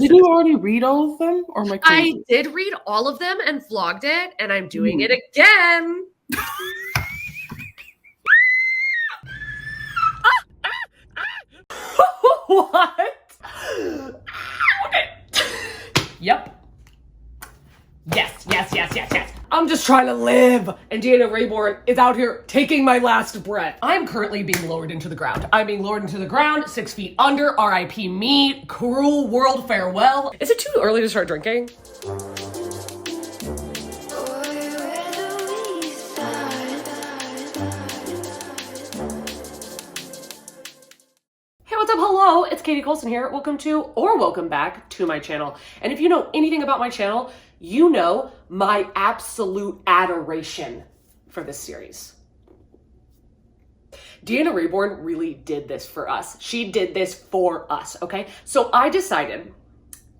Did you already read all of them, or am I crazy? I did read all of them and vlogged it, and I'm doing it again. What? Yep. Yes. I'm just trying to live, and Deanna Rayborn is out here taking my last breath. I'm currently being lowered into the ground. I'm being lowered into the ground, 6 feet under, R.I.P. me, cruel world farewell. Is it too early to start drinking? Hey, what's up? Hello, it's Katie Colson here. Welcome to, or welcome back to my channel. And if you know anything about my channel, you know my absolute adoration for this series. Deanna Rayborn really did this for us. She did this for us, okay? So I decided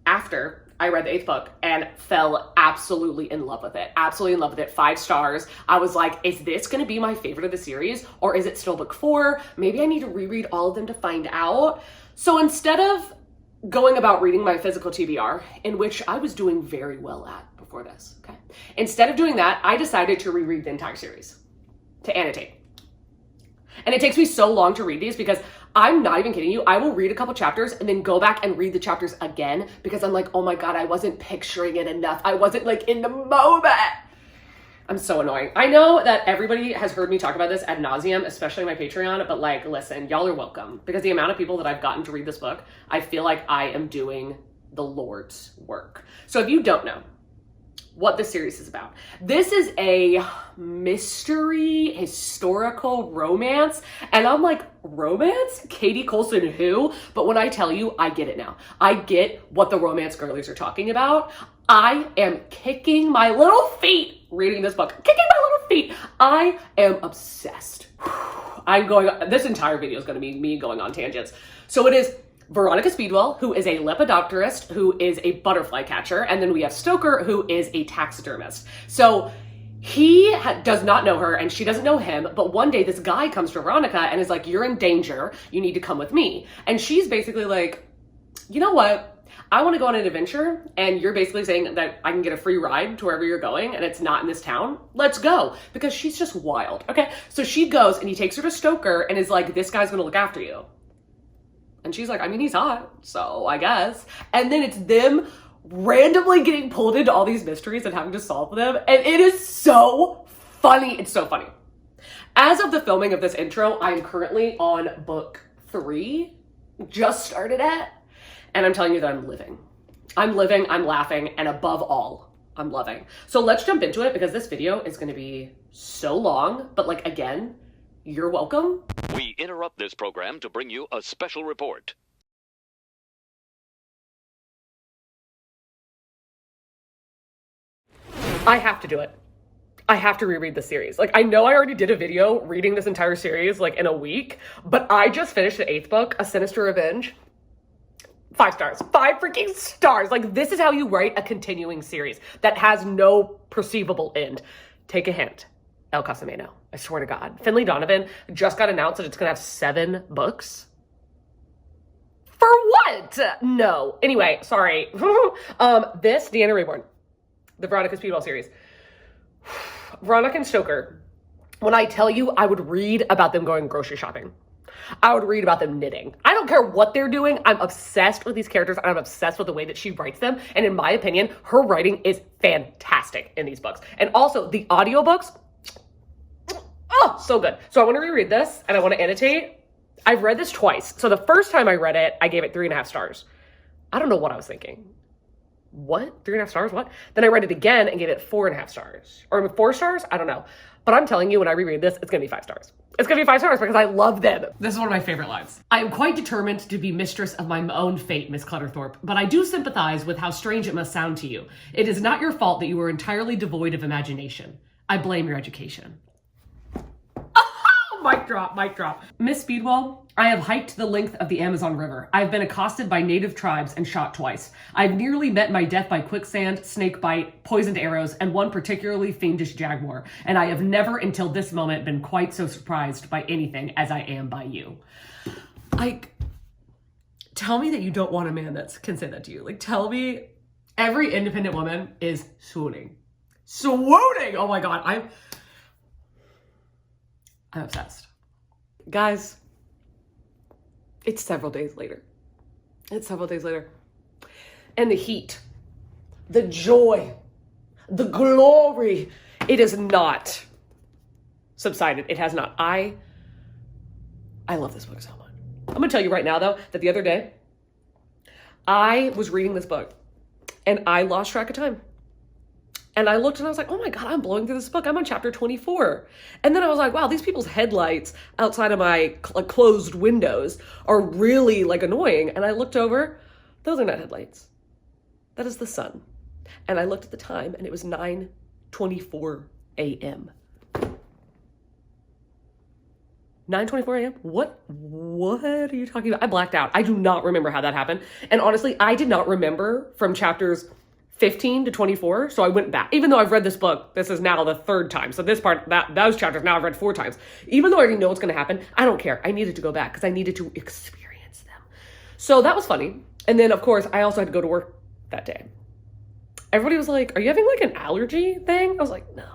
after I read the 8th book and fell absolutely in love with it. Absolutely in love with it. 5 stars. I was like, is this going to be my favorite of the series? Or is it still book 4? Maybe I need to reread all of them to find out. So instead of going about reading my physical TBR, in which I was doing very well at before this, okay? Instead of doing that, I decided to reread the entire series, to annotate. And it takes me so long to read these because I'm not even kidding you. I will read a couple chapters and then go back and read the chapters again because I'm like, oh my God, I wasn't picturing it enough. I wasn't like in the moment. I'm so annoying. I know that everybody has heard me talk about this ad nauseum, especially my Patreon, but like, listen, y'all are welcome because the amount of people that I've gotten to read this book, I feel like I am doing the Lord's work. So if you don't know what this series is about, this is a mystery historical romance. And I'm like, romance? Katie Colson who? But when I tell you, I get it now. I get what the romance girlies are talking about. I am kicking my little feet reading this book. Kicking my little feet. I am obsessed. This entire video is going to be me going on tangents. So it is Veronica Speedwell, who is a lepidopterist, who is a butterfly catcher, and then we have Stoker, who is a taxidermist. So he does not know her, and she doesn't know him, but one day this guy comes to Veronica and is like, you're in danger, you need to come with me. And she's basically like, you know what? I want to go on an adventure, and you're basically saying that I can get a free ride to wherever you're going, and it's not in this town. Let's go. Because she's just wild, okay? So she goes, and he takes her to Stoker and is like, this guy's going to look after you. And she's like, I mean, he's hot, so I guess. And then it's them randomly getting pulled into all these mysteries and having to solve them. And it is so funny. It's so funny. As of the filming of this intro, I'm currently on book 3, just started at. And I'm telling you that I'm living. I'm living, I'm laughing, and above all, I'm loving. So let's jump into it because this video is going to be so long. But like, again, you're welcome. We interrupt this program to bring you a special report. I have to do it. I have to reread the series. Like, I know I already did a video reading this entire series like in a week, but I just finished the 8th book, A Sinister Revenge. 5 stars. 5 freaking stars. Like, this is how you write a continuing series that has no perceivable end. Take a hint. El Casamino. I swear to God. Finley Donovan just got announced that it's going to have 7 books. For what? No. Anyway, sorry. This, Deanna Rayborn, the Veronica Speedwell series. Veronica and Stoker, when I tell you I would read about them going grocery shopping, I would read about them knitting. I don't care what they're doing. I'm obsessed with these characters. I'm obsessed with the way that she writes them. And in my opinion, her writing is fantastic in these books. And also the audiobooks, oh, so good. So I want to reread this and I want to annotate. I've read this twice. So the first time I read it, I gave it 3.5 stars. I don't know what I was thinking. What? 3.5 stars? What? Then I read it again and gave it 4.5 stars. Or 4 stars? I don't know. But I'm telling you, when I reread this, it's going to be 5 stars. It's going to be 5 stars because I love them. This is one of my favorite lines. I am quite determined to be mistress of my own fate, Miss Clutterthorpe, but I do sympathize with how strange it must sound to you. It is not your fault that you were entirely devoid of imagination. I blame your education. Mic drop, mic drop. Miss Speedwell, I have hiked the length of the Amazon River. I have been accosted by native tribes and shot twice. I've nearly met my death by quicksand, snake bite, poisoned arrows, and one particularly fiendish jaguar. And I have never until this moment been quite so surprised by anything as I am by you. Like, tell me that you don't want a man that can say that to you. Like, tell me every independent woman is swooning. Swooning! Oh my God, I'm obsessed. Guys, it's several days later. And the heat, the joy, the glory, it has not subsided. It has not. I love this book so much. I'm gonna tell you right now though, that the other day, I was reading this book and I lost track of time. And I looked and I was like, oh my God, I'm blowing through this book. I'm on chapter 24. And then I was like, wow, these people's headlights outside of my closed windows are really like annoying. And I looked over, those are not headlights. That is the sun. And I looked at the time and it was 9:24 a.m. 9:24 a.m.? What are you talking about? I blacked out. I do not remember how that happened. And honestly, I did not remember from chapters 15 to 24. So I went back. Even though I've read this book, this is now the third time. So this part, those chapters now I've read 4 times. Even though I already know what's going to happen, I don't care. I needed to go back because I needed to experience them. So that was funny. And then of course, I also had to go to work that day. Everybody was like, are you having like an allergy thing? I was like, no.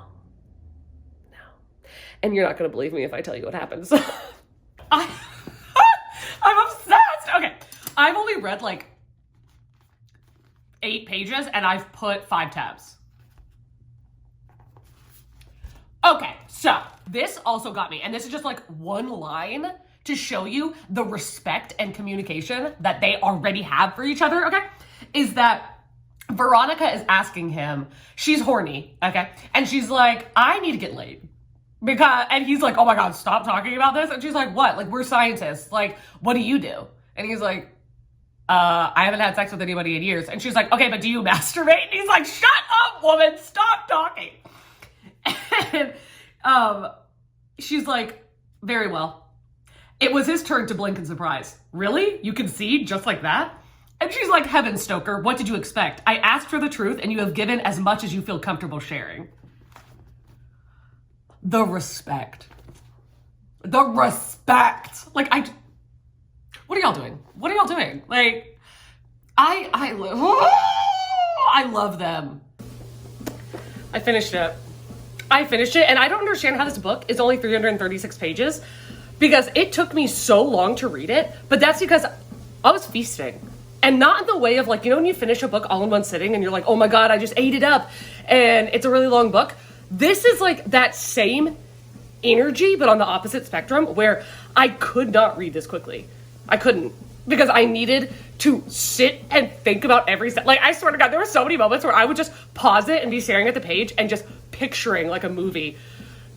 And you're not going to believe me if I tell you what happened. So I'm obsessed. Okay. I've only read like 8 pages and I've put 5 tabs. Okay. So this also got me. And this is just like one line to show you the respect and communication that they already have for each other. Okay. Is that Veronica is asking him, she's horny. Okay. And she's like, I need to get laid. And he's like, oh my God, stop talking about this. And she's like, what? Like, we're scientists. Like, what do you do? And he's like, I haven't had sex with anybody in years. And she's like, okay, but do you masturbate? And he's like, shut up, woman, stop talking. And she's like, very well. It was his turn to blink in surprise. Really? You concede just like that? And she's like, heavens, Stoker, what did you expect? I asked for the truth and you have given as much as you feel comfortable sharing. The respect. Like, what are y'all doing? Like, I love them. I finished it. And I don't understand how this book is only 336 pages because it took me so long to read it, but that's because I was feasting. And not in the way of like, you know, when you finish a book all in one sitting and you're like, oh my God, I just ate it up and it's a really long book. This is like that same energy, but on the opposite spectrum where I could not read this quickly. I couldn't because I needed to sit and think about every step. Like, I swear to God, there were so many moments where I would just pause it and be staring at the page and just picturing like a movie,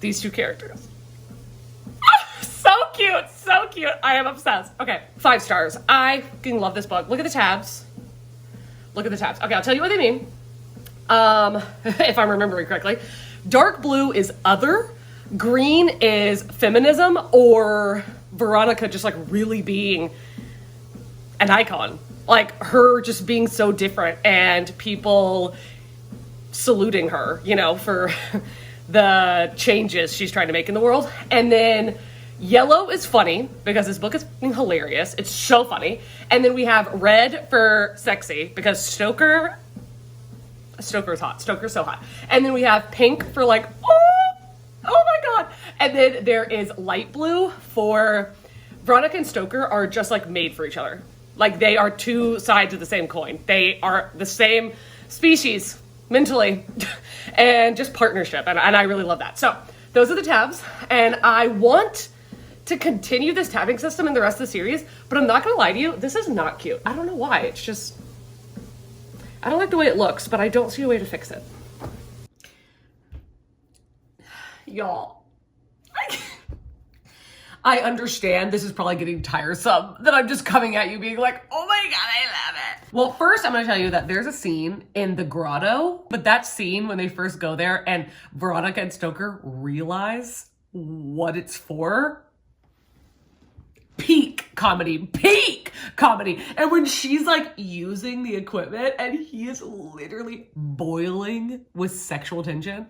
these 2 characters. So cute. I am obsessed. Okay, 5 stars. I fucking love this book. Look at the tabs. Okay, I'll tell you what they mean. If I'm remembering correctly. Dark blue is other. Green is feminism, or Veronica just like really being an icon. Like her just being so different and people saluting her, you know, for the changes she's trying to make in the world. And then yellow is funny because this book is hilarious. It's so funny. And then we have red for sexy because Stoker's hot. Stoker's so hot. And then we have pink for like, oh my God. And then there is light blue for Veronica and Stoker are just like made for each other. Like they are 2 sides of the same coin. They are the same species mentally and just partnership. And I really love that. So those are the tabs. And I want to continue this tabbing system in the rest of the series, but I'm not going to lie to you. This is not cute. I don't know why. It's just, I don't like the way it looks, but I don't see a way to fix it. Y'all, I understand this is probably getting tiresome that I'm just coming at you being like, oh my God, I love it. Well, first I'm going to tell you that there's a scene in the grotto, but that scene when they first go there and Veronica and Stoker realize what it's for, peak comedy. And when she's like using the equipment and he is literally boiling with sexual tension.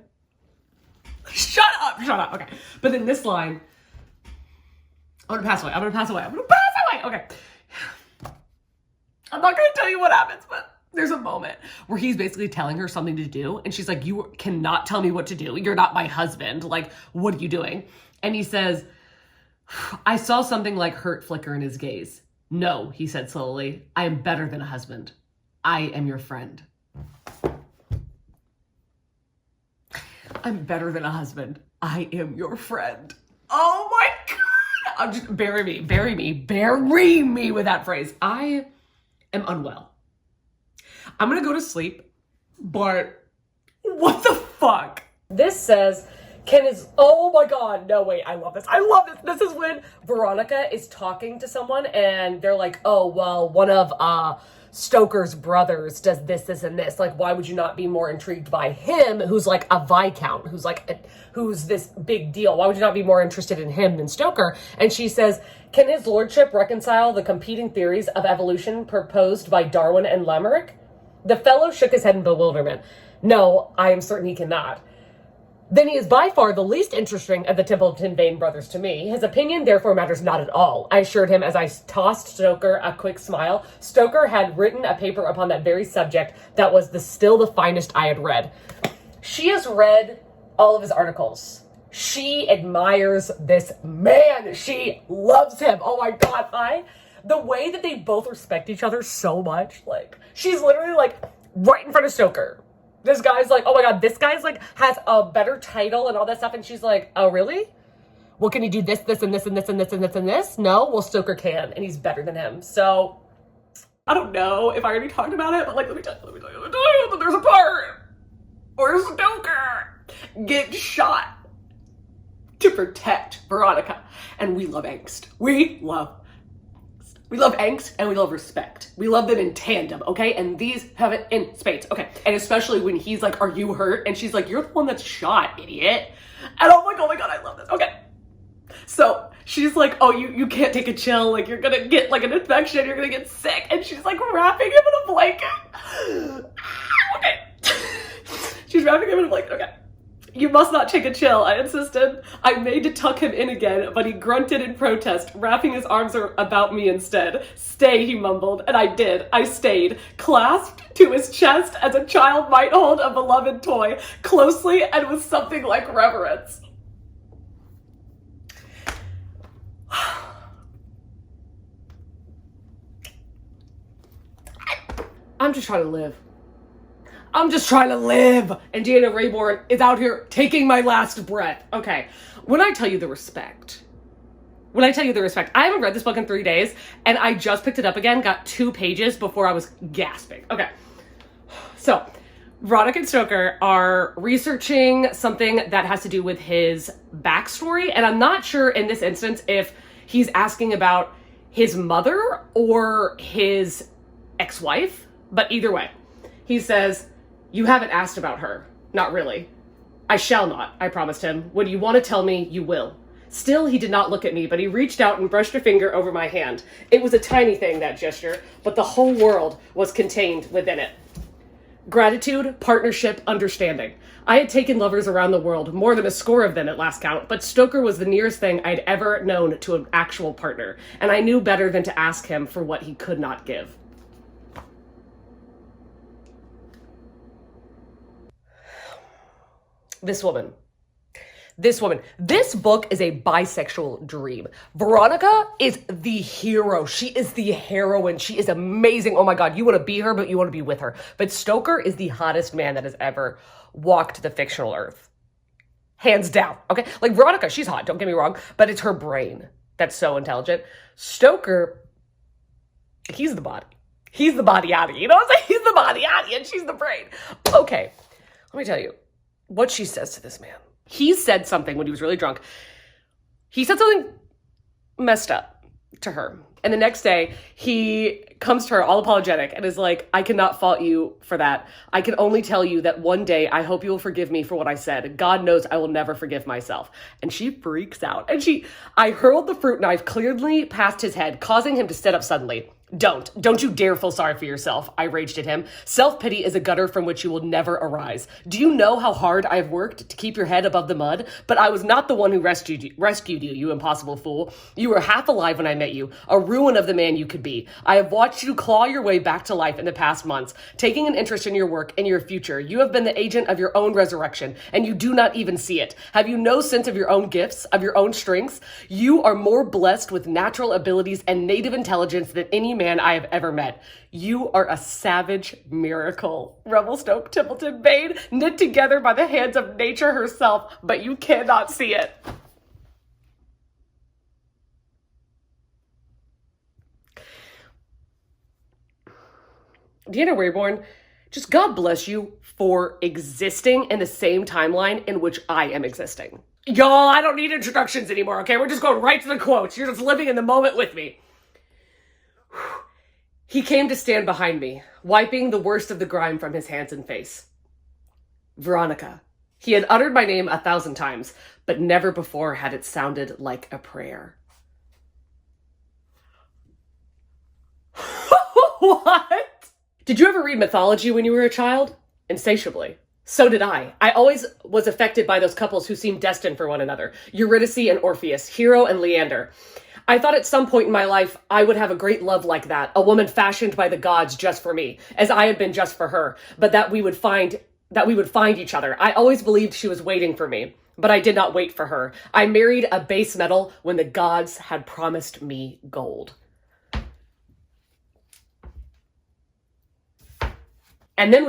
Shut up. Okay. But then this line, I'm gonna pass away. Okay. I'm not going to tell you what happens, but there's a moment where he's basically telling her something to do. And she's like, you cannot tell me what to do. You're not my husband. Like, what are you doing? And he says, I saw something like hurt flicker in his gaze. No, he said slowly, I am better than a husband. I am your friend. I'm better than a husband. I am your friend. Oh my God. I'm just, bury me with that phrase. I am unwell. I'm gonna go to sleep, but what the fuck? This says, oh my God, no, wait, I love this. This is when Veronica is talking to someone and they're like, oh, well, one of Stoker's brothers does this, and this. Like, why would you not be more intrigued by him, who's like a Viscount, who's this big deal? Why would you not be more interested in him than Stoker? And she says, can his lordship reconcile the competing theories of evolution proposed by Darwin and Lemerick? The fellow shook his head in bewilderment. No, I am certain he cannot. Then he is by far the least interesting of the Templeton Vane brothers to me. His opinion, therefore, matters not at all, I assured him as I tossed Stoker a quick smile. Stoker had written a paper upon that very subject that was still the finest I had read. She has read all of his articles. She admires this man. She loves him. Oh my God, the way that they both respect each other so much. Like, she's literally like right in front of Stoker. This guy's like, oh my God, this guy's like has a better title and all that stuff. And she's like, oh, really? Well, can he do this, and this, and this, and this, and this, and this? No? Well, Stoker can, and he's better than him. So, I don't know if I already talked about it, but like, let me tell you, there's a part where Stoker gets shot to protect Veronica. And we love angst. We love angst and we love respect. We love them in tandem, okay? And these have it in spades, okay? And especially when he's like, are you hurt? And she's like, you're the one that's shot, idiot. And I'm like, oh my God, I love this. Okay. So she's like, oh, you can't take a chill. Like, you're gonna get like an infection. You're gonna get sick. And she's like wrapping him in a blanket. Okay. She's wrapping him in a blanket, okay. You must not take a chill, I insisted. I made to tuck him in again, but he grunted in protest, wrapping his arms about me instead. Stay, he mumbled, and I did. I stayed, clasped to his chest as a child might hold a beloved toy, closely and with something like reverence. I'm just trying to live. I'm just trying to live. And Deanna Rayborn is out here taking my last breath. Okay. When I tell you the respect, I haven't read this book in 3 days, and I just picked it up again, got 2 pages before I was gasping. Okay. So, Veronica and Stoker are researching something that has to do with his backstory, and I'm not sure in this instance if he's asking about his mother or his ex-wife, but either way. He says, you haven't asked about her. Not really. I shall not, I promised him. When you want to tell me, you will. Still, he did not look at me, but he reached out and brushed a finger over my hand. It was a tiny thing, that gesture, but the whole world was contained within it. Gratitude, partnership, understanding. I had taken lovers around the world, more than a score of them at last count, but Stoker was the nearest thing I'd ever known to an actual partner, and I knew better than to ask him for what he could not give. This woman. This book is a bisexual dream. Veronica is the hero. She is the heroine. She is amazing. Oh my God, you want to be her, but you want to be with her. But Stoker is the hottest man that has ever walked the fictional earth. Hands down, okay? Like, Veronica, she's hot, don't get me wrong, but it's her brain that's so intelligent. Stoker, he's the body. He's the body yaddy, you know what I'm saying? He's the body yaddy and she's the brain. Okay, let me tell you what she says to this man. He said something when he was really drunk. He said something messed up to her. And the next day, he comes to her all apologetic and is like, I cannot fault you for that. I can only tell you that one day I hope you will forgive me for what I said. God knows I will never forgive myself. And she freaks out. And I hurled the fruit knife clearly past his head, causing him to sit up suddenly. Don't you dare feel sorry for yourself, I raged at him. Self-pity is a gutter from which you will never arise. Do you know how hard I have worked to keep your head above the mud? But I was not the one who rescued you, you impossible fool. You were half alive when I met you, a ruin of the man you could be. I have watched you claw your way back to life in the past months, taking an interest in your work and your future. You have been the agent of your own resurrection, and you do not even see it. Have you no sense of your own gifts, of your own strengths? You are more blessed with natural abilities and native intelligence than any man I have ever met. You are a savage miracle. Revelstoke Templeton Bane, knit together by the hands of nature herself, but you cannot see it. Deanna Rayborn, just God bless you for existing in the same timeline in which I am existing. Y'all, I don't need introductions anymore, okay? We're just going right to the quotes. You're just living in the moment with me. He came to stand behind me, wiping the worst of the grime from his hands and face. Veronica. He had uttered my name 1,000 times, but never before had it sounded like a prayer. What? Did you ever read mythology when you were a child? Insatiably. So did I. I always was affected by those couples who seemed destined for one another. Eurydice and Orpheus, Hero and Leander. I thought at some point in my life I would have a great love like that, a woman fashioned by the gods just for me, as I had been just for her, but that we would find each other. I always believed she was waiting for me, but I did not wait for her. I married a base metal when the gods had promised me gold. And then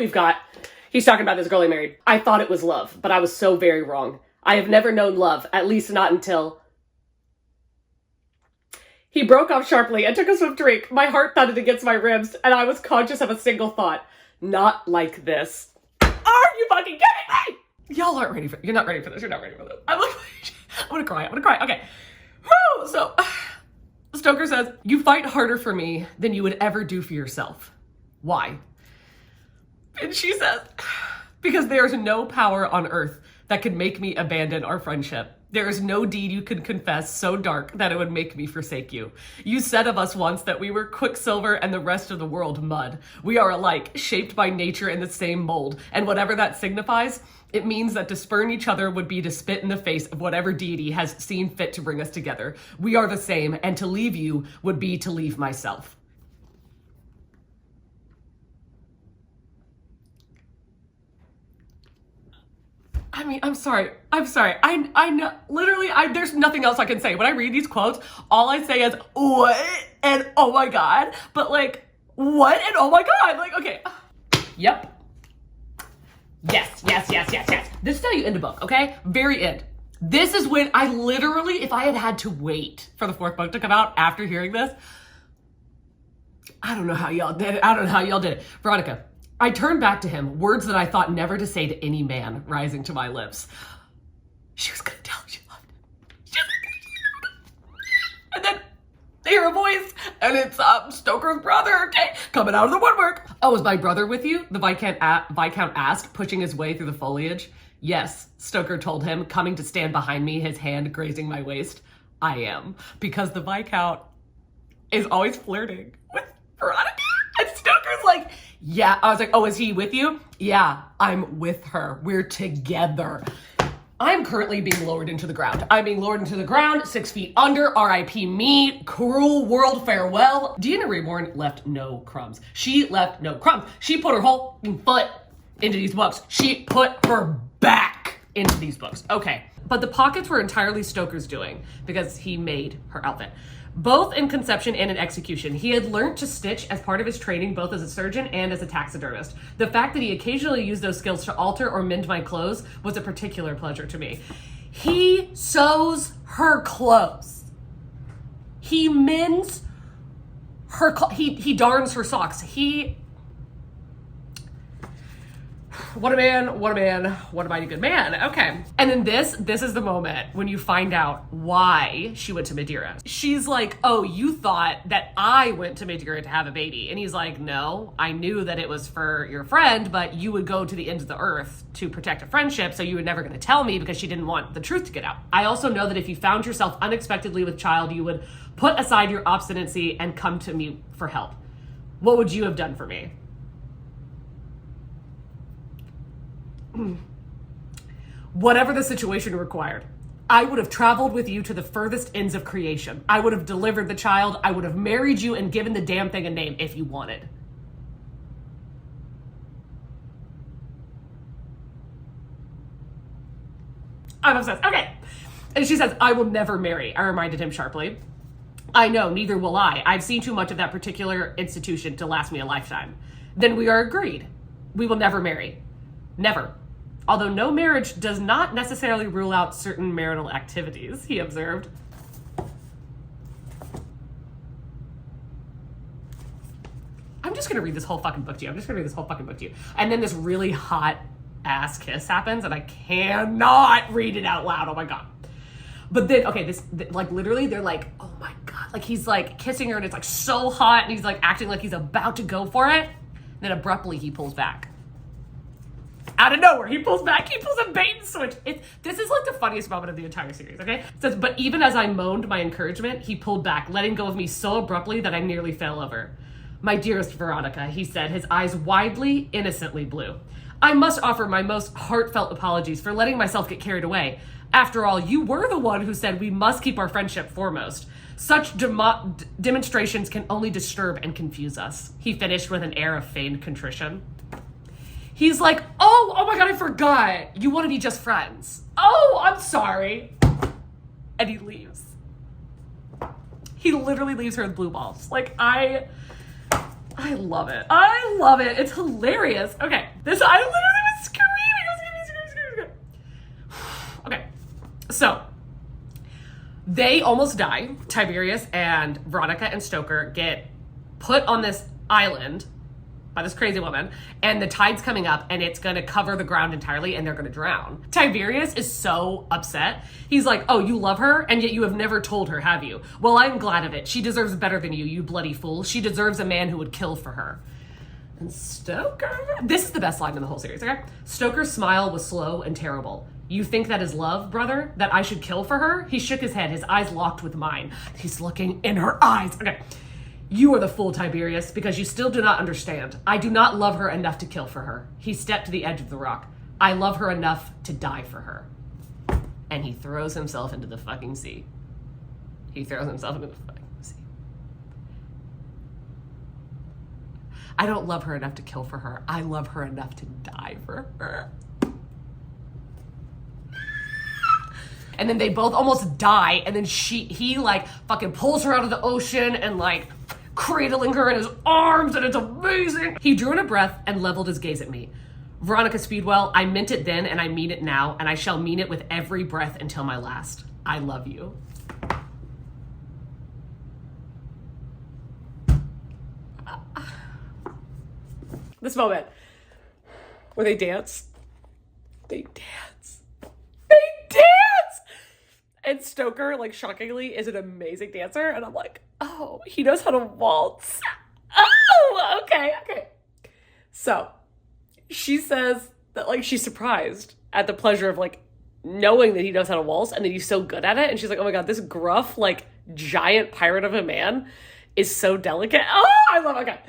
he's talking about this girl he married. I thought it was love, but I was so very wrong. I have never known love, at least not until... He broke off sharply and took a swift drink. My heart thudded against my ribs, and I was conscious of a single thought. Not like this. Are you fucking kidding me? Y'all aren't ready for... You're not ready for this. You're not ready for this. I'm gonna cry. Okay. Woo! So, Stoker says, you fight harder for me than you would ever do for yourself. Why? And she says, because there is no power on earth that could make me abandon our friendship. There is no deed you can confess so dark that it would make me forsake you. You said of us once that we were quicksilver and the rest of the world mud. We are alike, shaped by nature in the same mold. And whatever that signifies, it means that to spurn each other would be to spit in the face of whatever deity has seen fit to bring us together. We are the same, and to leave you would be to leave myself. I mean, I'm sorry. I know, literally, there's nothing else I can say. When I read these quotes, all I say is, what? And oh my God. But like, what? And oh my God. Like, okay. Yep. Yes. This is how you end a book, okay? Very end. This is when I literally, if I had to wait for the 4th book to come out after hearing this, I don't know how y'all did it. Veronica. I turned back to him, words that I thought never to say to any man rising to my lips. She was gonna tell him she loved him. And then they hear a voice, and it's Stoker's brother, okay, coming out of the woodwork. Oh, is my brother with you? The Viscount asked, pushing his way through the foliage. Yes, Stoker told him, coming to stand behind me, his hand grazing my waist. I am, because the Viscount is always flirting with Veronica. And Stoker's like, yeah. I was like, oh, is he with you? Yeah, I'm with her. We're together. I'm currently being lowered into the ground. I'm being lowered into the ground, 6 feet under, R.I.P. me, cruel world farewell. Deanna Rayborn left no crumbs. She left no crumbs. She put her whole foot into these books. She put her back into these books. Okay, but the pockets were entirely Stoker's doing because he made her outfit. Both in conception and in execution, he had learned to stitch as part of his training, both as a surgeon and as a taxidermist. The fact that he occasionally used those skills to alter or mend my clothes was a particular pleasure to me. He sews her clothes. He mends her he darns her socks. what a man, what a man, what a mighty good man. Okay. And then this is the moment when you find out why she went to Madeira. She's like, oh, you thought that I went to Madeira to have a baby. And he's like, no, I knew that it was for your friend, but you would go to the ends of the earth to protect a friendship, so you were never going to tell me because she didn't want the truth to get out. I also know that if you found yourself unexpectedly with child, you would put aside your obstinacy and come to me for help. What would you have done for me? Whatever the situation required, I would have traveled with you to the furthest ends of creation. I would have delivered the child. I would have married you and given the damn thing a name if you wanted. I'm obsessed. Okay. And she says, I will never marry. I reminded him sharply. I know, neither will I. I've seen too much of that particular institution to last me a lifetime. Then we are agreed. We will never marry. Never. Although no marriage does not necessarily rule out certain marital activities, he observed. I'm just gonna read this whole fucking book to you. And then this really hot ass kiss happens and I cannot read it out loud. Oh my God. But then, okay, like literally they're like, oh my God. Like he's like kissing her and it's like so hot and he's like acting like he's about to go for it. And then abruptly he pulls back. Out of nowhere, he pulls back. He pulls a bait and switch. This is like the funniest moment of the entire series, okay? It says, but even as I moaned my encouragement, he pulled back, letting go of me so abruptly that I nearly fell over. My dearest Veronica, he said, his eyes widely, innocently blue. I must offer my most heartfelt apologies for letting myself get carried away. After all, you were the one who said we must keep our friendship foremost. Such demonstrations can only disturb and confuse us. He finished with an air of feigned contrition. He's like, oh my God, I forgot. You want to be just friends. Oh, I'm sorry. And he leaves. He literally leaves her with blue balls. Like, I love it. I love it. It's hilarious. Okay. I literally was screaming. I was screaming. Okay. So, they almost die. Tiberius and Veronica and Stoker get put on this island by this crazy woman, and the tide's coming up and it's gonna cover the ground entirely and they're gonna drown. Tiberius is so upset. He's like, oh, you love her and yet you have never told her, have you? Well, I'm glad of it. She deserves better than you, you bloody fool. She deserves a man who would kill for her. And Stoker, this is the best line in the whole series, okay? Stoker's smile was slow and terrible. You think that is love, brother? That I should kill for her? He shook his head, his eyes locked with mine. He's looking in her eyes. Okay. You are the fool, Tiberius, because you still do not understand. I do not love her enough to kill for her. He stepped to the edge of the rock. I love her enough to die for her. And he throws himself into the fucking sea. I don't love her enough to kill for her. I love her enough to die for her. And then they both almost die, and then he like fucking pulls her out of the ocean and like cradling her in his arms, and it's amazing. He drew in a breath and leveled his gaze at me. Veronica Speedwell, I meant it then and I mean it now, and I shall mean it with every breath until my last. I love you. This moment where they dance. And Stoker, like, shockingly, is an amazing dancer. And I'm like, oh, he knows how to waltz. Oh, okay. So, she says that, like, she's surprised at the pleasure of, like, knowing that he knows how to waltz and that he's so good at it. And she's like, oh my God, this gruff, like, giant pirate of a man is so delicate. Oh, I love it. Okay.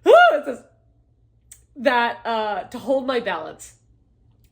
It says that, to hold my balance,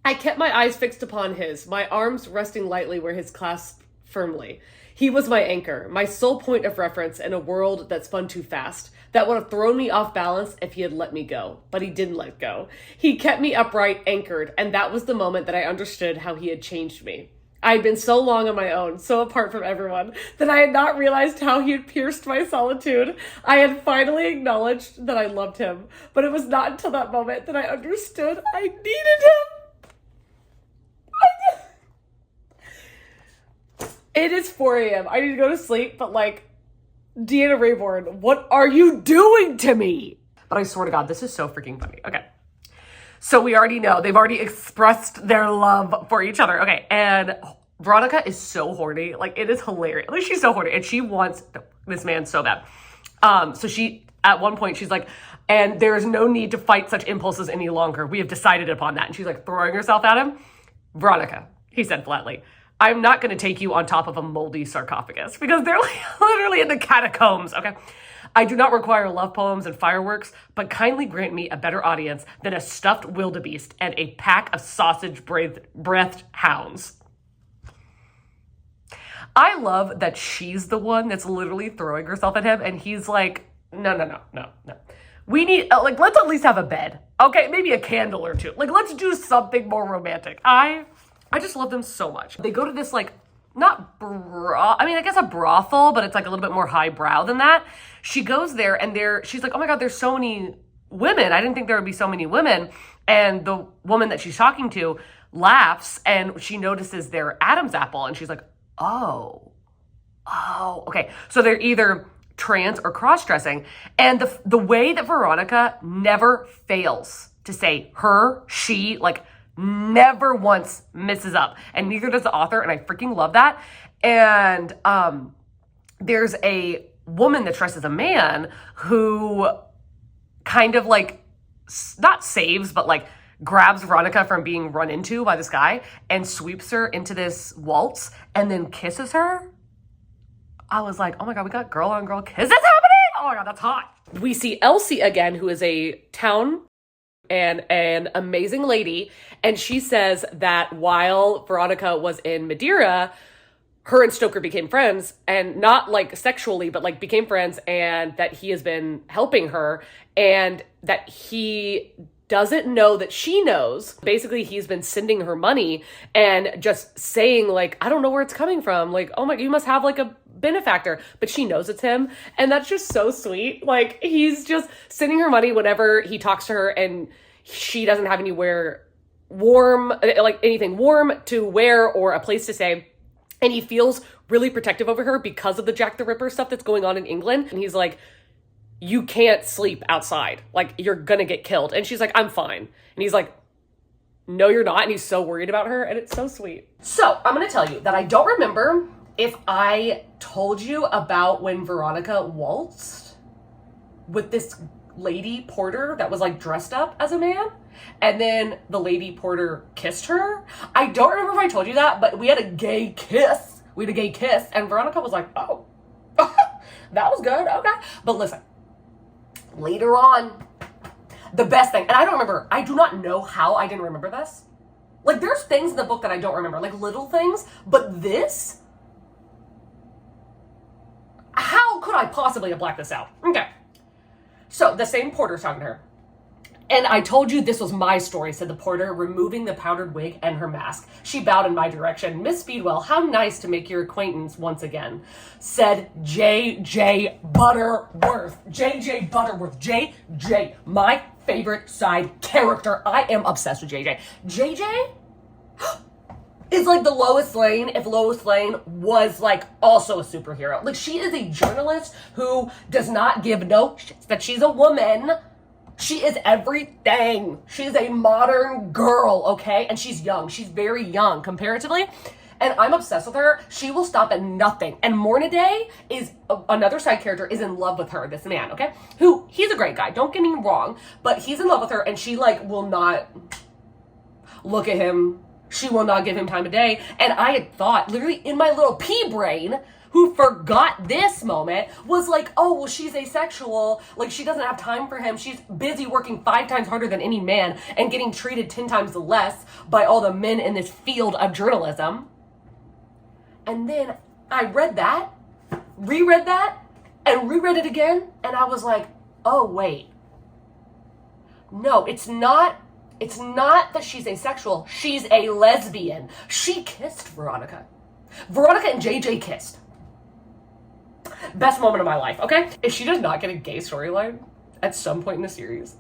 I kept my eyes fixed upon his, my arms resting lightly where his clasped firmly. He was my anchor, my sole point of reference in a world that spun too fast, that would have thrown me off balance if he had let me go. But he didn't let go. He kept me upright, anchored, and that was the moment that I understood how he had changed me. I had been so long on my own, so apart from everyone, that I had not realized how he had pierced my solitude. I had finally acknowledged that I loved him, but it was not until that moment that I understood I needed him. It is 4 a.m. I need to go to sleep, but like, Deanna Rayborn, what are you doing to me? But I swear to God, this is so freaking funny. Okay. So we already know they've already expressed their love for each other. Okay, and Veronica is so horny. Like, it is hilarious. Like, she's so horny, and she wants this man so bad. So she, at one point, she's like, and there is no need to fight such impulses any longer. We have decided upon that. And she's like throwing herself at him. Veronica, he said flatly, I'm not going to take you on top of a moldy sarcophagus, because they're like literally in the catacombs, okay? I do not require love poems and fireworks, but kindly grant me a better audience than a stuffed wildebeest and a pack of sausage-breathed hounds. I love that she's the one that's literally throwing herself at him, and he's like, no. We need, like, let's at least have a bed, okay? Maybe a candle or two. Like, let's do something more romantic. I just love them so much. They go to this, like, I guess a brothel, but it's like a little bit more highbrow than that. She goes there, and she's like, oh my God, there's so many women. I didn't think there would be so many women. And the woman that she's talking to laughs, and she notices their Adam's apple, and she's like, oh, okay. So they're either trans or cross-dressing. And the way that Veronica never fails to say her, she, like, never once misses up. And neither does the author, and I freaking love that. And there's a woman that dresses a man who kind of, like, not saves, but, like, grabs Veronica from being run into by this guy and sweeps her into this waltz and then kisses her. I was like, oh my God, we got girl on girl kisses happening? Oh my God, that's hot. We see Elsie again, who is a town and an amazing lady. And she says that while Veronica was in Madeira, her and Stoker became friends, and not like sexually, but like became friends, and that he has been helping her, and that he doesn't know that she knows. Basically, he's been sending her money and just saying, like, I don't know where it's coming from. Like, oh my, you must have like a benefactor, but she knows it's him. And that's just so sweet. Like, he's just sending her money whenever he talks to her, and she doesn't have anywhere warm, like anything warm to wear or a place to stay. And he feels really protective over her because of the Jack the Ripper stuff that's going on in England. And he's like, you can't sleep outside. Like, you're gonna get killed. And she's like, I'm fine. And he's like, no, you're not. And he's so worried about her. And it's so sweet. So I'm gonna tell you that I don't remember if I told you about when Veronica waltzed with this lady porter that was like dressed up as a man. And then the lady porter kissed her. I don't remember if I told you that, but we had a gay kiss. And Veronica was like, oh, that was good. Okay. But listen, later on, the best thing, and I don't remember, I do not know how I didn't remember this. Like, there's things in the book that I don't remember, like little things, but this, how could I possibly have blacked this out? Okay. So the same porter's talking to her. And I told you this was my story, said the porter, removing the powdered wig and her mask. She bowed in my direction. Miss Speedwell, how nice to make your acquaintance once again, said J.J. Butterworth. J.J. Butterworth. J.J., my favorite side character. I am obsessed with J.J. J.J. is like the Lois Lane if Lois Lane was like also a superhero. Like, she is a journalist who does not give no shits that she's a woman. She is everything. She's a modern girl, okay? And she's young. She's very young comparatively. And I'm obsessed with her. She will stop at nothing. And Mornaday is another side character, is in love with her, this man, okay? Who, he's a great guy. Don't get me wrong. But he's in love with her, and she like will not look at him. She will not give him time of day. And I had thought, literally in my little pea brain, who forgot this moment, was like, oh, well, she's asexual. Like, she doesn't have time for him. She's busy working 5 times harder than any man and getting treated 10 times less by all the men in this field of journalism. And then I read that, reread that, and reread it again. And I was like, oh, wait. No, it's not that she's asexual. She's a lesbian. She kissed Veronica. Veronica and JJ kissed. Best moment of my life, okay? If she does not get a gay storyline at some point in the series,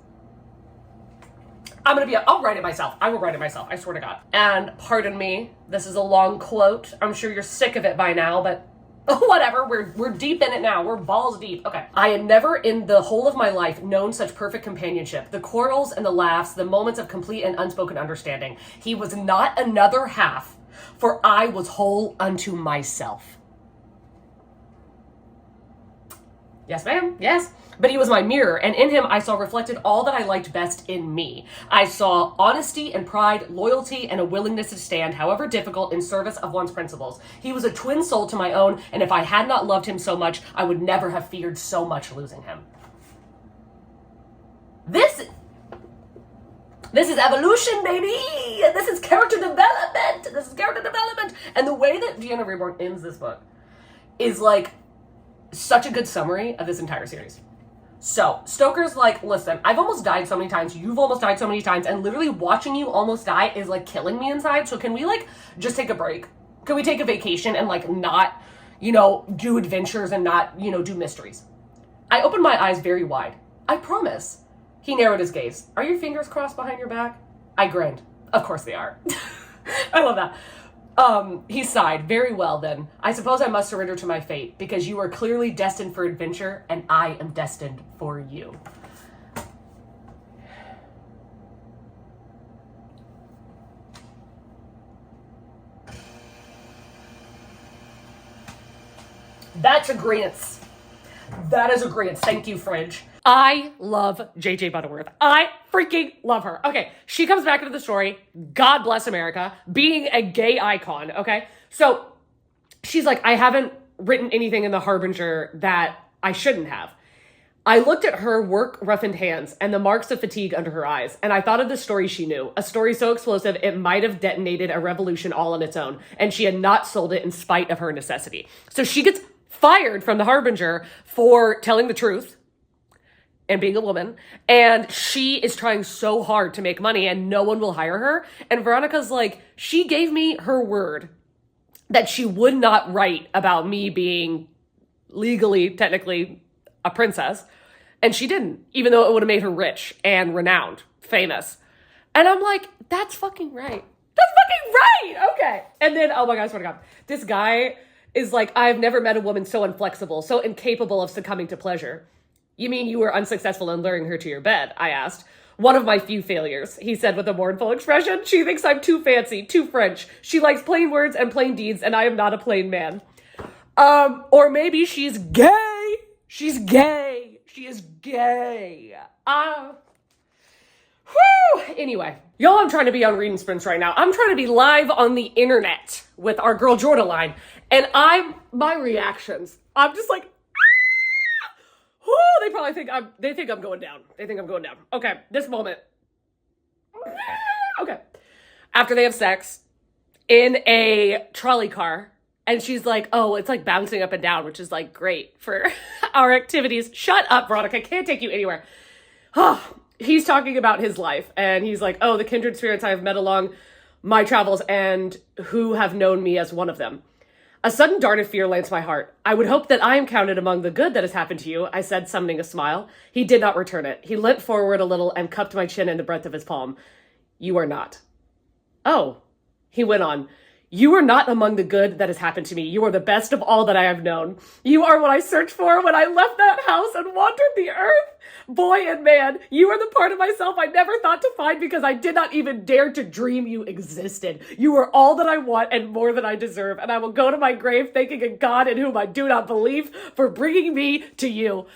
I'll write it myself. I will write it myself, I swear to God. And pardon me, this is a long quote. I'm sure you're sick of it by now, but Whatever, we're deep in it now. We're balls deep. Okay. I had never in the whole of my life known such perfect companionship. The quarrels and the laughs, the moments of complete and unspoken understanding. He was not another half, for I was whole unto myself. Yes, ma'am. Yes. But he was my mirror, and in him I saw reflected all that I liked best in me. I saw honesty and pride, loyalty, and a willingness to stand, however difficult, in service of one's principles. He was a twin soul to my own, and if I had not loved him so much, I would never have feared so much losing him. This is evolution, baby! This is character development! This is character development! And the way that Deanna Reborn ends this book is like such a good summary of this entire series. So, Stoker's like, listen, I've almost died so many times, you've almost died so many times, and literally watching you almost die is like killing me inside, so can we like just take a break? Can we take a vacation and like not, do adventures and not, do mysteries? I opened my eyes very wide. I promise. He narrowed his gaze. Are your fingers crossed behind your back? I grinned. Of course they are. I love that. He sighed. Very well, then. I suppose I must surrender to my fate, because you are clearly destined for adventure, and I am destined for you. That's agreement. That is agreement. Thank you, Fridge. I love JJ Butterworth. I freaking love her. Okay, she comes back into the story. God bless America, being a gay icon, okay? So she's like, I haven't written anything in the Harbinger that I shouldn't have. I looked at her work-roughened hands and the marks of fatigue under her eyes, and I thought of the story she knew, a story so explosive it might have detonated a revolution all on its own, and she had not sold it in spite of her necessity. So she gets fired from the Harbinger for telling the truth and being a woman, and she is trying so hard to make money and no one will hire her. And Veronica's like, she gave me her word that she would not write about me being legally, technically, a princess, and she didn't, even though it would have made her rich and renowned, famous. And I'm like, that's fucking right. That's fucking right! Okay. And then, oh my God, I swear to God, this guy is like, I've never met a woman so inflexible, so incapable of succumbing to pleasure. You mean you were unsuccessful in luring her to your bed? I asked. One of my few failures, he said with a mournful expression. She thinks I'm too fancy, too French. She likes plain words and plain deeds, and I am not a plain man. Or maybe she's gay. She's gay. She is gay. Anyway, y'all, I'm trying to be on Reading Sprints right now. I'm trying to be live on the internet with our girl Jordaline, and my reactions, I'm just like, they probably think I'm going down. They think I'm going down. Okay, this moment. Okay. After they have sex in a trolley car, and she's like, oh, it's like bouncing up and down, which is like great for our activities. Shut up, Veronica. Can't take you anywhere. He's talking about his life, and he's like, oh, the kindred spirits I have met along my travels and who have known me as one of them. A sudden dart of fear lanced my heart. I would hope that I am counted among the good that has happened to you, I said, summoning a smile. He did not return it. He leant forward a little and cupped my chin in the breadth of his palm. You are not. Oh, he went on. You are not among the good that has happened to me. You are the best of all that I have known. You are what I searched for when I left that house and wandered the earth. Boy and man, you are the part of myself I never thought to find because I did not even dare to dream you existed. You are all that I want and more than I deserve, and I will go to my grave thanking a God in whom I do not believe for bringing me to you.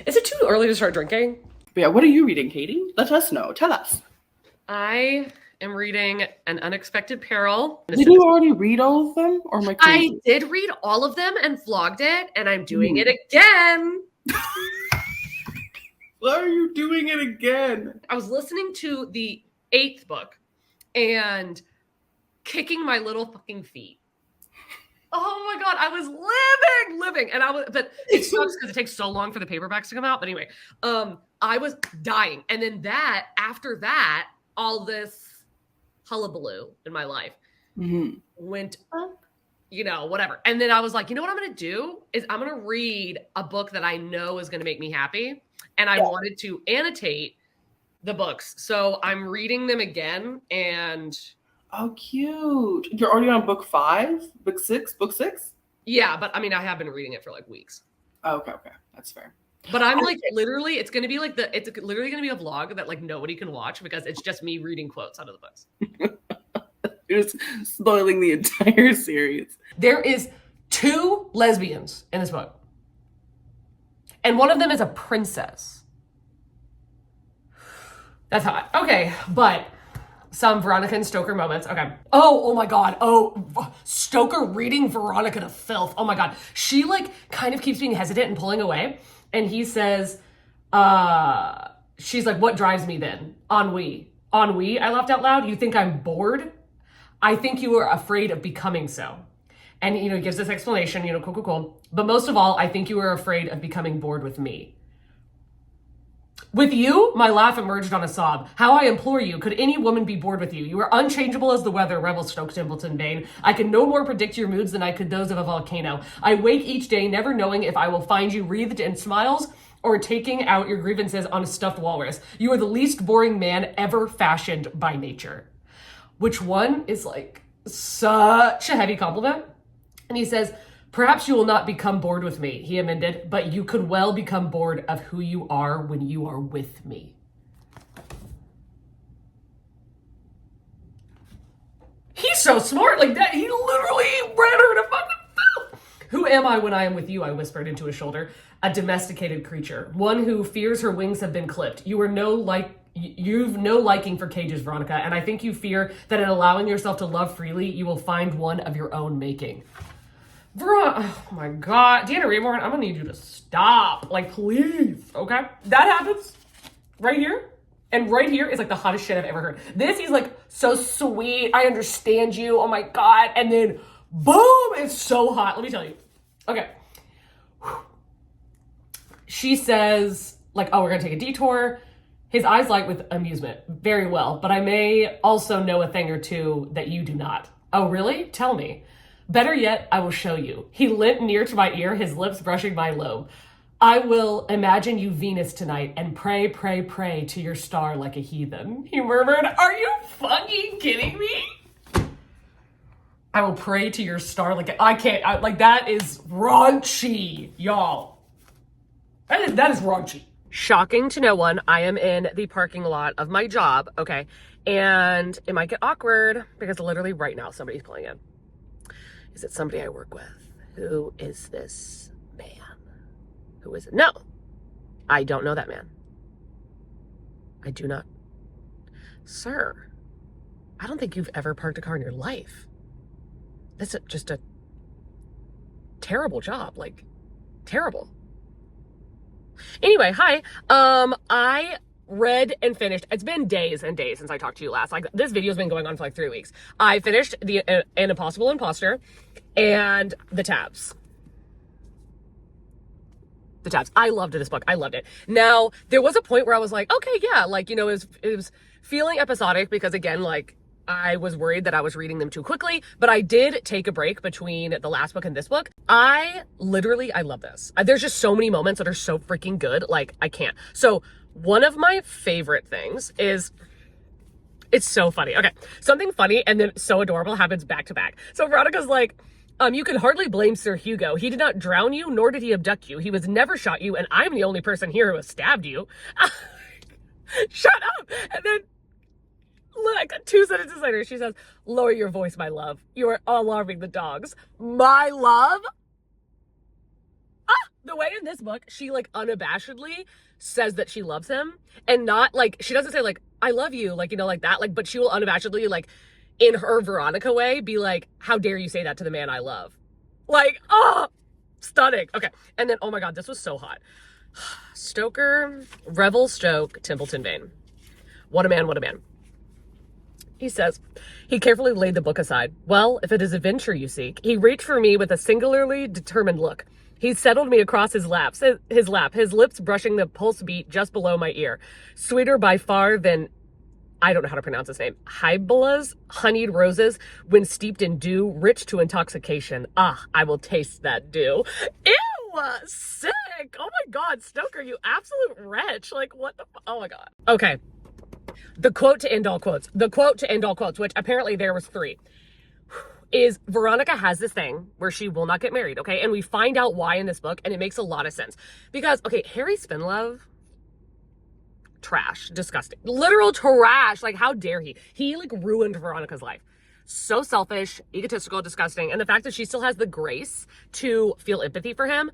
Is it too early to start drinking? Yeah, what are you reading, Katie? Let us know. Tell us. I am reading An Unexpected Peril. Did you already read all of them? Or am I crazy? I did read all of them and vlogged it, and I'm doing it again. Why are you doing it again? I was listening to the 8th book and kicking my little fucking feet. Oh my God, I was living. And but it sucks because it takes so long for the paperbacks to come out. But anyway, I was dying. And then after that, all this hullabaloo in my life went up, whatever. And then I was like, you know what I'm going to do is I'm going to read a book that I know is going to make me happy. And I wanted to annotate the books. So I'm reading them again and Oh, cute. You're already on book 5? Book 6? Book 6? Yeah, but I mean, I have been reading it for like weeks. Oh, okay. That's fair. But I'm like, literally, it's literally gonna be a vlog that like nobody can watch because it's just me reading quotes out of the books. You're just spoiling the entire series. There is 2 lesbians in this book. And one of them is a princess. That's hot. Okay, but some Veronica and Stoker moments. Okay. Oh my God. Oh, Stoker reading Veronica to filth. Oh my God. She like kind of keeps being hesitant and pulling away. And he says, she's like, what drives me then? Ennui. Ennui, I laughed out loud. You think I'm bored? I think you are afraid of becoming so. And, he gives this explanation, cool. But most of all, I think you are afraid of becoming bored with me. With you, my laugh emerged on a sob. How I implore you, could any woman be bored with you? You are unchangeable as the weather, rebel Stoke Templeton Bane. I can no more predict your moods than I could those of a volcano. I wake each day never knowing if I will find you wreathed in smiles or taking out your grievances on a stuffed walrus. You are the least boring man ever fashioned by nature. Which one is like such a heavy compliment. And he says, perhaps you will not become bored with me, he amended, but you could well become bored of who you are when you are with me. He's so smart like that. He literally read her to fucking filth. Who am I when I am with you? I whispered into his shoulder. A domesticated creature, one who fears her wings have been clipped. You've no liking for cages, Veronica, and I think you fear that in allowing yourself to love freely, you will find one of your own making. Oh my God. Deanna Rayborn, I'm gonna need you to stop. Like, please, okay? That happens right here. And right here is like the hottest shit I've ever heard. This, he's like, so sweet. I understand you. Oh my God. And then, boom, it's so hot. Let me tell you. Okay. She says, like, oh, we're gonna take a detour. His eyes light with amusement. Very well, but I may also know a thing or two that you do not. Oh, really? Tell me. Better yet, I will show you. He leant near to my ear, his lips brushing my lobe. I will imagine you Venus tonight and pray, pray, pray to your star like a heathen. He murmured, are you fucking kidding me? I will pray to your star like that is raunchy, y'all. That is raunchy. Shocking to no one, I am in the parking lot of my job, okay? And it might get awkward because literally right now somebody's pulling in. Is it somebody I work with? Who is this man? Who is it? No, I don't know that man. I do not. Sir, I don't think you've ever parked a car in your life. That's just a terrible job, like terrible. Anyway, hi. I read and finished. It's been days and days since I talked to you last. Like, this video's been going on for like 3 weeks. I finished An Impossible Imposter and the tabs. The tabs. I loved this book. I loved it. Now, there was a point where I was like, okay, yeah, like, it was feeling episodic because, again, like, I was worried that I was reading them too quickly, but I did take a break between the last book and this book. I love this. There's just so many moments that are so freaking good. Like, I can't. So one of my favorite things is, it's so funny. Okay. Something funny and then so adorable happens back to back. So Veronica's like, you can hardly blame Sir Hugo. He did not drown you, nor did he abduct you. He was never shot you, and I'm the only person here who has stabbed you. Shut up. And then, like, 2 sentences later, she says, lower your voice, my love. You are alarming the dogs. My love? The way in this book, she, like, unabashedly says that she loves him, and not, like, she doesn't say, like, I love you, like, like that, like, but she will unabashedly, like, in her Veronica way, be like, how dare you say that to the man I love? Like, stunning. Okay, and then, oh my God, this was so hot. Stoker, Revel Stoke, Templeton Bane. What a man, what a man. He says, he carefully laid the book aside. Well, if it is adventure you seek, he reached for me with a singularly determined look. He settled me across his lap, his lips brushing the pulse beat just below my ear. Sweeter by far than, I don't know how to pronounce his name, Hybela's honeyed roses when steeped in dew, rich to intoxication. Ah, I will taste that dew. Ew, sick. Oh my God, Stoker, you absolute wretch. Like, what the, oh my God. Okay. The quote to end all quotes, which apparently there was 3, is Veronica has this thing where she will not get married, okay? And we find out why in this book, and it makes a lot of sense. Because, okay, Harry Spinlove, trash, disgusting, literal trash. Like, how dare he? He, like, ruined Veronica's life. So selfish, egotistical, disgusting. And the fact that she still has the grace to feel empathy for him,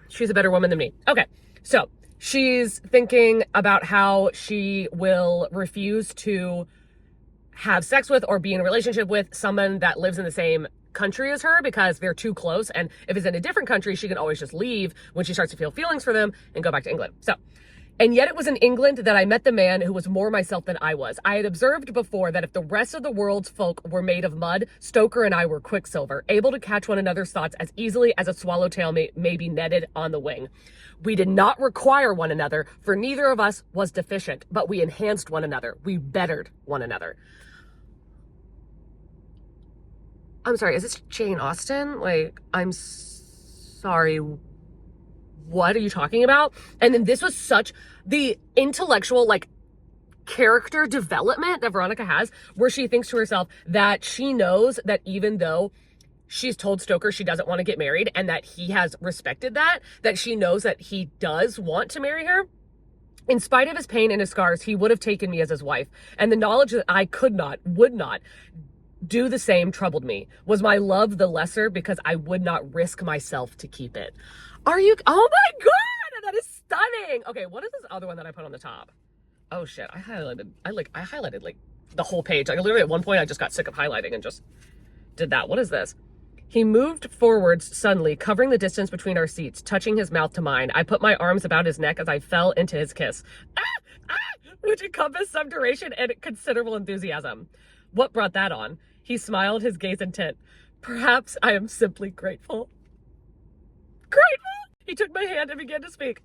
she's a better woman than me. Okay, so she's thinking about how she will refuse to have sex with or be in a relationship with someone that lives in the same country as her because they're too close. And if it's in a different country, she can always just leave when she starts to feel feelings for them and go back to England. So, and yet it was in England that I met the man who was more myself than I was. I had observed before that if the rest of the world's folk were made of mud, Stoker and I were quicksilver, able to catch one another's thoughts as easily as a swallowtail may be netted on the wing. We did not require one another, for neither of us was deficient, but we enhanced one another. We bettered one another. I'm sorry, is this Jane Austen? Like, I'm sorry, what are you talking about? And then this was such the intellectual, like, character development that Veronica has, where she thinks to herself that she knows that even though she's told Stoker she doesn't want to get married and that he has respected that she knows that he does want to marry her. In spite of his pain and his scars, he would have taken me as his wife. And the knowledge that I would not do the same troubled me. Was my love the lesser because I would not risk myself to keep it? Oh my God, that is stunning. Okay, what is this other one that I put on the top? Oh shit, I highlighted like the whole page. Like literally at one point I just got sick of highlighting and just did that. What is this? He moved forwards suddenly, covering the distance between our seats, touching his mouth to mine. I put my arms about his neck as I fell into his kiss, which encompassed some duration and considerable enthusiasm. What brought that on? He smiled, his gaze intent. Perhaps I am simply grateful. Grateful? He took my hand and began to speak.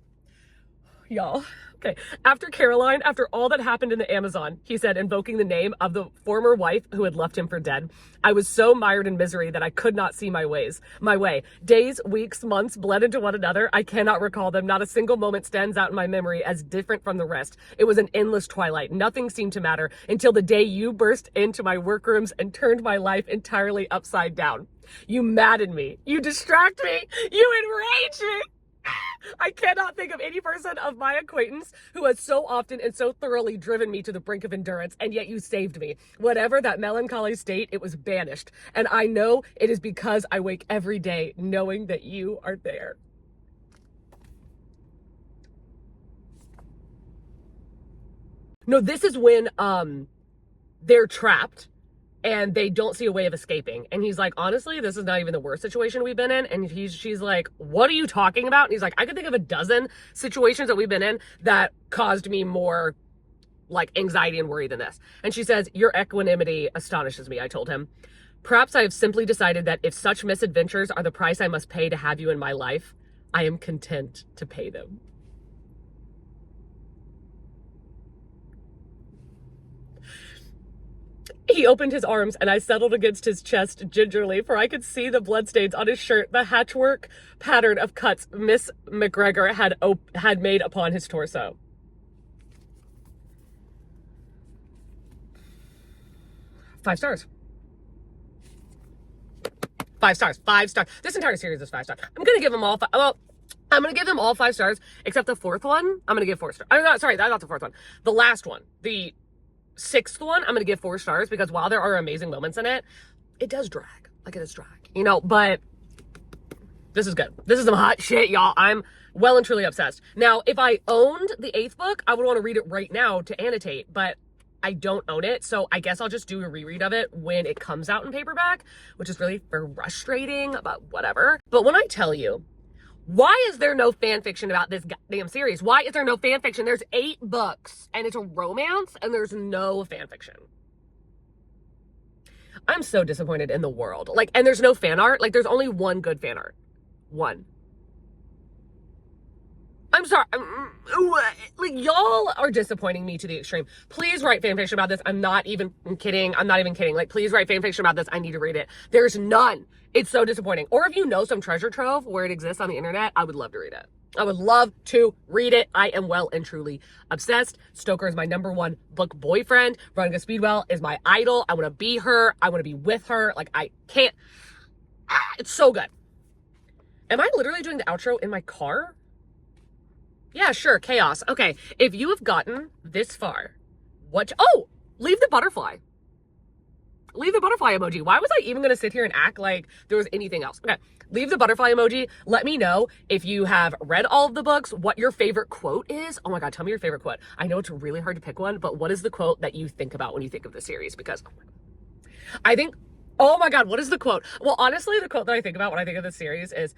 Y'all. Okay. After Caroline, after all that happened in the Amazon, he said, invoking the name of the former wife who had left him for dead, I was so mired in misery that I could not see my way. Days, weeks, months bled into one another. I cannot recall them. Not a single moment stands out in my memory as different from the rest. It was an endless twilight. Nothing seemed to matter until the day you burst into my workrooms and turned my life entirely upside down. You madden me. You distract me. You enrage me. I cannot think of any person of my acquaintance who has so often and so thoroughly driven me to the brink of endurance, and yet you saved me. Whatever that melancholy state, it was banished. And I know it is because I wake every day knowing that you are there. No, this is when they're trapped and they don't see a way of escaping. And he's like, honestly, this is not even the worst situation we've been in. And she's like, what are you talking about? And he's like, I could think of a dozen situations that we've been in that caused me more like anxiety and worry than this. And she says, your equanimity astonishes me, I told him. Perhaps I have simply decided that if such misadventures are the price I must pay to have you in my life, I am content to pay them. He opened his arms and I settled against his chest gingerly, for I could see the bloodstains on his shirt, the hatchwork pattern of cuts Miss McGregor had made upon his torso. Five stars. 5 stars. 5 stars. This entire series is 5 stars. I'm going to give them all I'm going to give them all 5 stars, except the fourth one, I'm going to give 4 stars. Sorry, that's not the fourth one. The last one, the 6th one, I'm going to give 4 stars because while there are amazing moments in it, it does drag. Like, it is drag. You know, but this is good. This is some hot shit, y'all. I'm well and truly obsessed. Now, if I owned the 8th book, I would want to read it right now to annotate, but I don't own it, so I guess I'll just do a reread of it when it comes out in paperback, which is really frustrating, but whatever. But when I tell you, why is there no fan fiction about this goddamn series? Why is there no fan fiction? There's 8 books and it's a romance and there's no fan fiction. I'm so disappointed in the world. Like, and there's no fan art. Like, there's only one good fan art. One. I'm sorry. Like, y'all are disappointing me to the extreme. Please write fan fiction about this. I'm not even kidding. I'm not even kidding. Like, please write fan fiction about this. I need to read it. There's none. It's so disappointing. Or if you know some treasure trove where it exists on the internet, I would love to read it. I would love to read it. I am well and truly obsessed. Stoker is my #1 book boyfriend. Veronica Speedwell is my idol. I want to be her. I want to be with her. Like, I can't. It's so good. Am I literally doing the outro in my car? Yeah, sure. Chaos. Okay. If you have gotten this far, oh, leave the butterfly. Leave the butterfly emoji. Why was I even going to sit here and act like there was anything else? Okay. Leave the butterfly emoji. Let me know if you have read all of the books, what your favorite quote is. Oh my God, tell me your favorite quote. I know it's really hard to pick one, but what is the quote that you think about when you think of the series? Because I think, oh my God, what is the quote? Well, honestly, the quote that I think about when I think of this series is,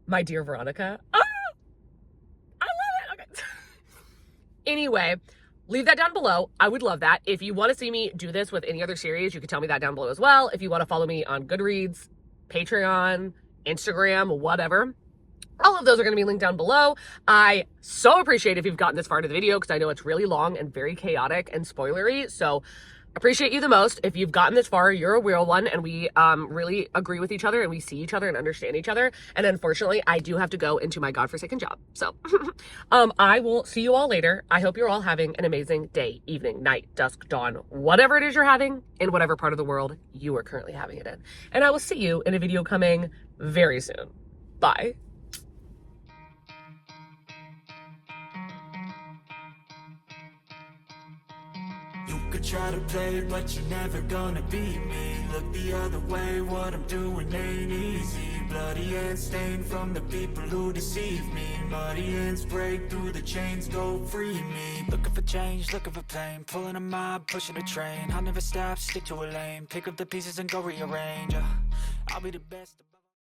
"My dear Veronica." Ah, I love it. Okay. Anyway, leave that down below. I would love that. If you want to see me do this with any other series, you can tell me that down below as well. If you want to follow me on Goodreads, Patreon, Instagram, whatever, all of those are going to be linked down below. I so appreciate if you've gotten this far into the video, because I know it's really long and very chaotic and spoilery. So appreciate you the most. If you've gotten this far, you're a real one, and we really agree with each other, and we see each other and understand each other. And unfortunately, I do have to go into my godforsaken job. So I will see you all later. I hope you're all having an amazing day, evening, night, dusk, dawn, whatever it is you're having in whatever part of the world you are currently having it in. And I will see you in a video coming very soon. Bye. You could try to play it, but you're never gonna beat me. Look the other way, what I'm doing ain't easy. Bloody hands stained from the people who deceive me. Muddy hands break through the chains, go free me. Looking for change, looking for pain. Pulling a mob, pushing a train. I'll never stop, stick to a lane. Pick up the pieces and go rearrange. I'll be the best.